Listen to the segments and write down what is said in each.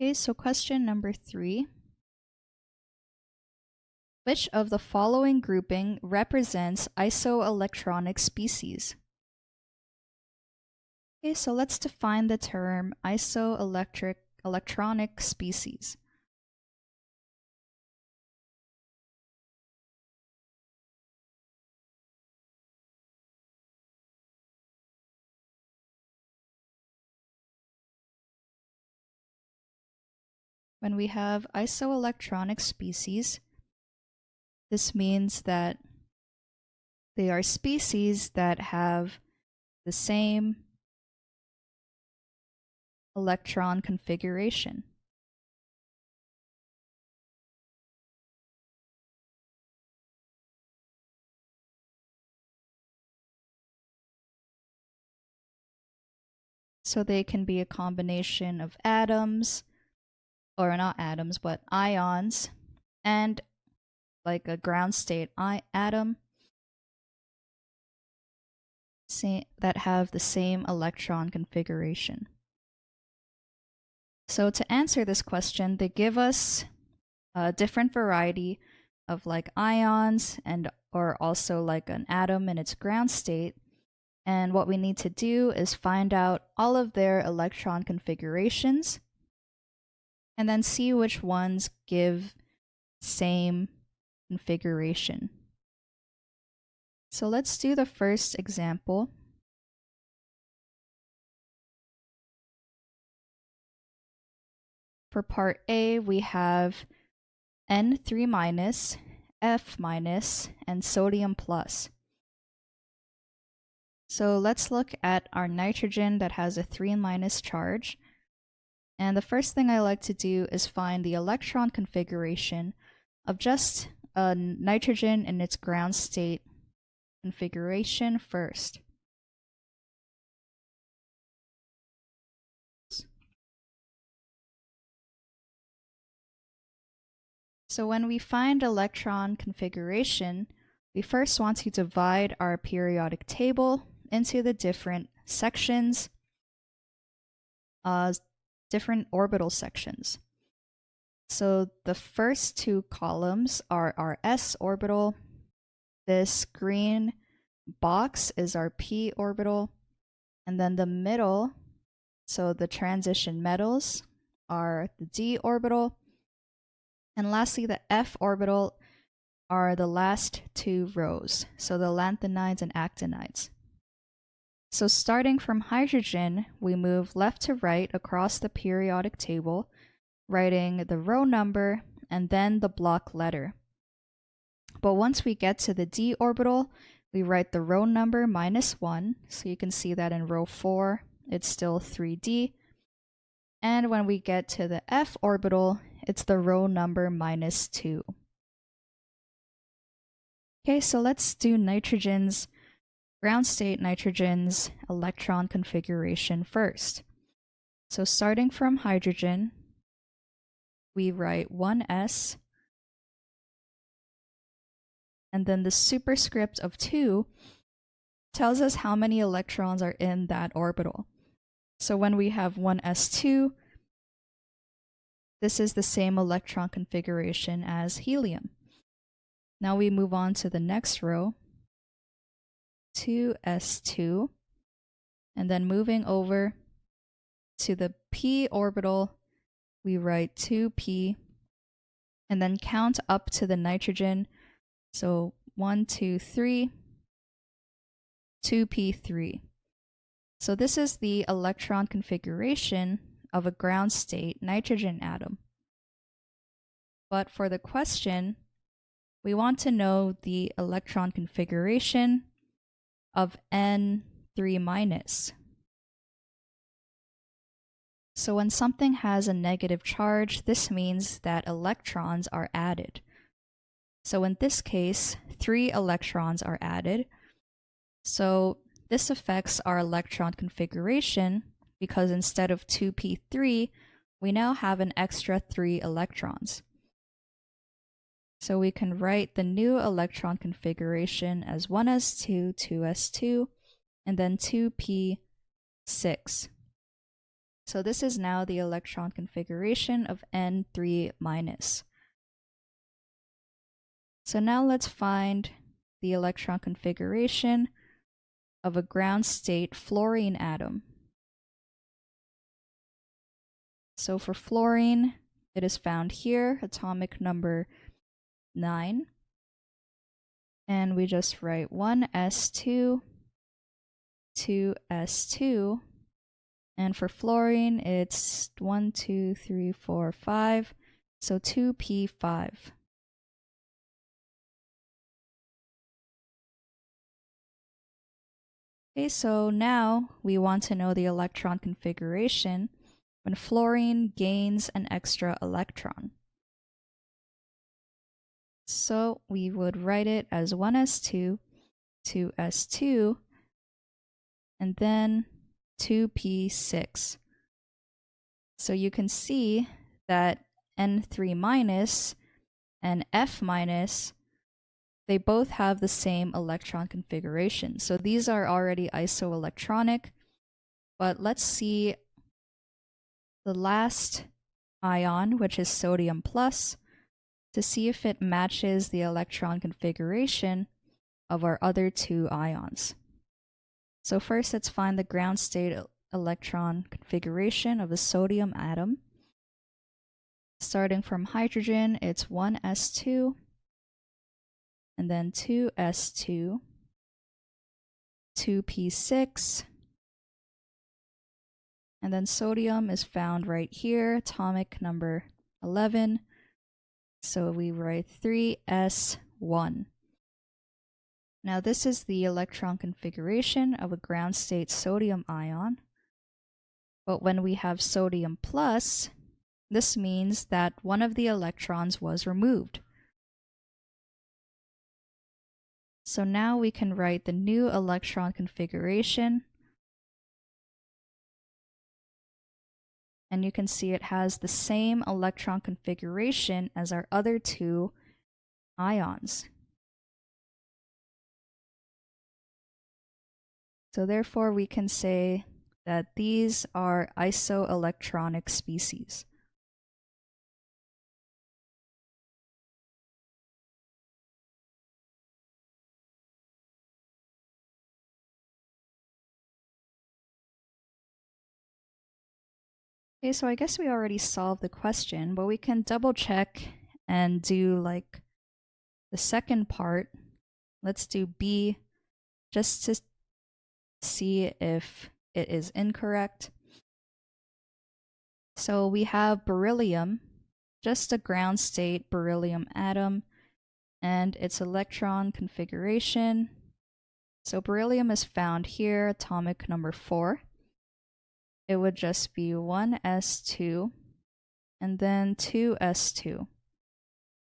Okay, so question number 3. Which of the following grouping represents isoelectronic species? Okay, so let's define the term isoelectronic species. When we have isoelectronic species, this means that they are species that have the same electron configuration. So they can be a combination of atoms, or not atoms, but ions, and like a ground state atom that have the same electron configuration. So to answer this question, they give us a different variety of like ions or also like an atom in its ground state. And what we need to do is find out all of their electron configurations and then see which ones give same configuration. So let's do the first example. For part A, we have N3-, F-, and sodium plus. So let's look at our nitrogen that has a 3- charge. And the first thing I like to do is find the electron configuration of just a nitrogen in its ground state configuration first. So when we find electron configuration, we first want to divide our periodic table into the different sections, different orbital sections. So the first two columns are our s orbital. This green box is our p orbital. And then the middle, so the transition metals, are the d orbital. And lastly, the f orbital are the last two rows, so the lanthanides and actinides. So starting from hydrogen, we move left to right across the periodic table, writing the row number and then the block letter. But once we get to the d orbital, we write the row number -1, so you can see that in row 4, it's still 3d. And when we get to the f orbital, it's the row number -2. Okay, so let's do nitrogen's, ground state nitrogen's electron configuration first. So starting from hydrogen, we write 1s, and then the superscript of 2 tells us how many electrons are in that orbital. So when we have 1s2, this is the same electron configuration as helium. Now we move on to the next row, 2s2, and then moving over to the p orbital, we write 2p, and then count up to the nitrogen. So 1, 2, 3, 2p3. So this is the electron configuration of a ground state nitrogen atom. But for the question, we want to know the electron configuration of N3-. So when something has a negative charge, this means that electrons are added. So in this case, 3 electrons are added. So this affects our electron configuration because instead of 2p3, we now have an extra 3 electrons. So we can write the new electron configuration as 1s2, 2s2, and then 2p6. So this is now the electron configuration of N3-. So now let's find the electron configuration of a ground state fluorine atom. So for fluorine, it is found here, atomic number 9. And we just write 1s2, 2s2. And for fluorine, it's 1, 2, 3, 4, 5. So 2p5. Okay, so now we want to know the electron configuration when fluorine gains an extra electron. So we would write it as 1s2, 2s2, and then 2p6. So you can see that N3- and F-, they both have the same electron configuration. So these are already isoelectronic, but let's see the last ion, which is sodium plus, to see if it matches the electron configuration of our other two ions. So first, let's find the ground state electron configuration of a sodium atom. Starting from hydrogen, it's 1s2, and then 2s2, 2p6, and then sodium is found right here, atomic number 11, so we write 3s1. Now this is the electron configuration of a ground state sodium ion, but when we have sodium plus, this means that one of the electrons was removed. So now we can write the new electron configuration, and you can see it has the same electron configuration as our other two ions. So therefore we can say that these are isoelectronic species. Okay, so I guess we already solved the question, but we can double check and do like the second part. Let's do B just to see if it is incorrect. So we have beryllium, just a ground state beryllium atom, and its electron configuration. So beryllium is found here, atomic number 4. It would just be 1s2, and then 2s2.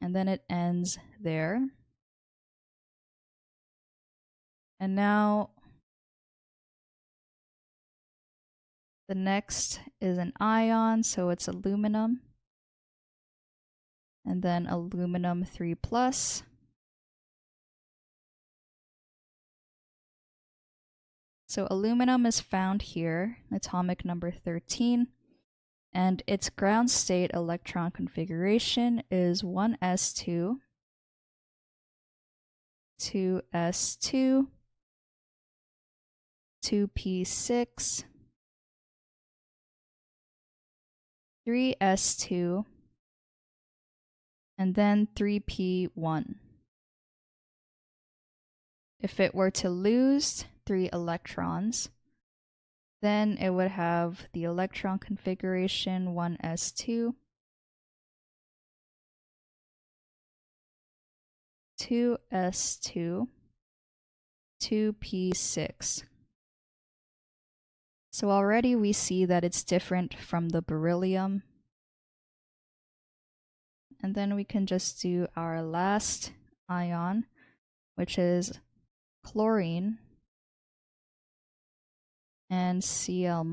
And then it ends there. And now the next is an ion, so it's aluminum. And then aluminum 3+. So aluminum is found here, atomic number 13, and its ground state electron configuration is 1s2, 2s2, 2p6, 3s2, and then 3p1. If it were to lose 3 electrons, then it would have the electron configuration 1s2, 2s2, 2p6. So already we see that it's different from the beryllium. And then we can just do our last ion, which is chlorine and Cl-.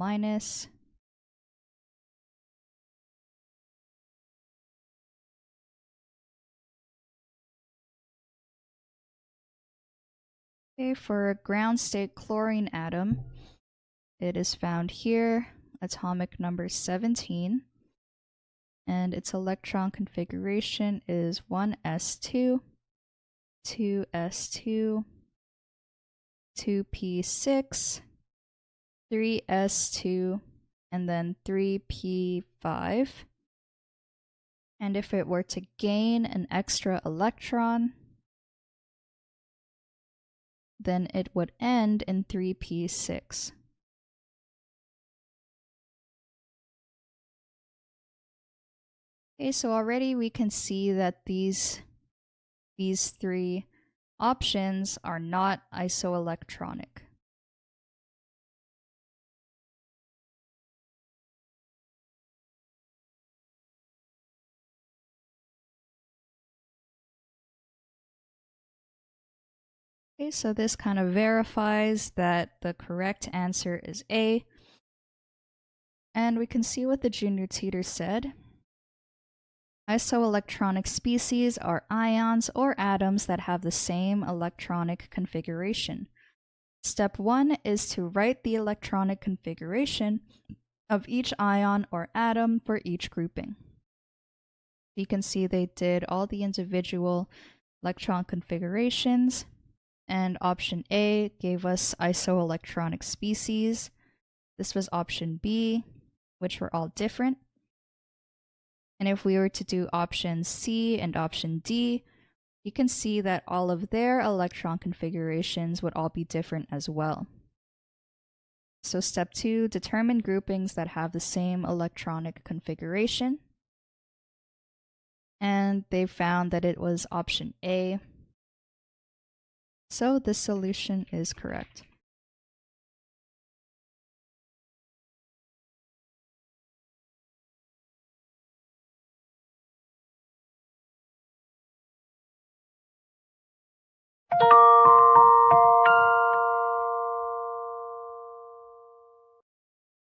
Okay, for a ground state chlorine atom, it is found here, atomic number 17, and its electron configuration is 1s2, 2s2, 2p6, 3s2, and then 3p5. And if it were to gain an extra electron, then it would end in 3p6. Okay, so already we can see that these three options are not isoelectronic. Okay, so this kind of verifies that the correct answer is A. And we can see what the junior tutor said. Isoelectronic species are ions or atoms that have the same electronic configuration. Step 1 is to write the electronic configuration of each ion or atom for each grouping. You can see they did all the individual electron configurations, and option A gave us isoelectronic species. This was option B, which were all different. And if we were to do option C and option D, you can see that all of their electron configurations would all be different as well. So step 2, determine groupings that have the same electronic configuration. And they found that it was option A. So this solution is correct.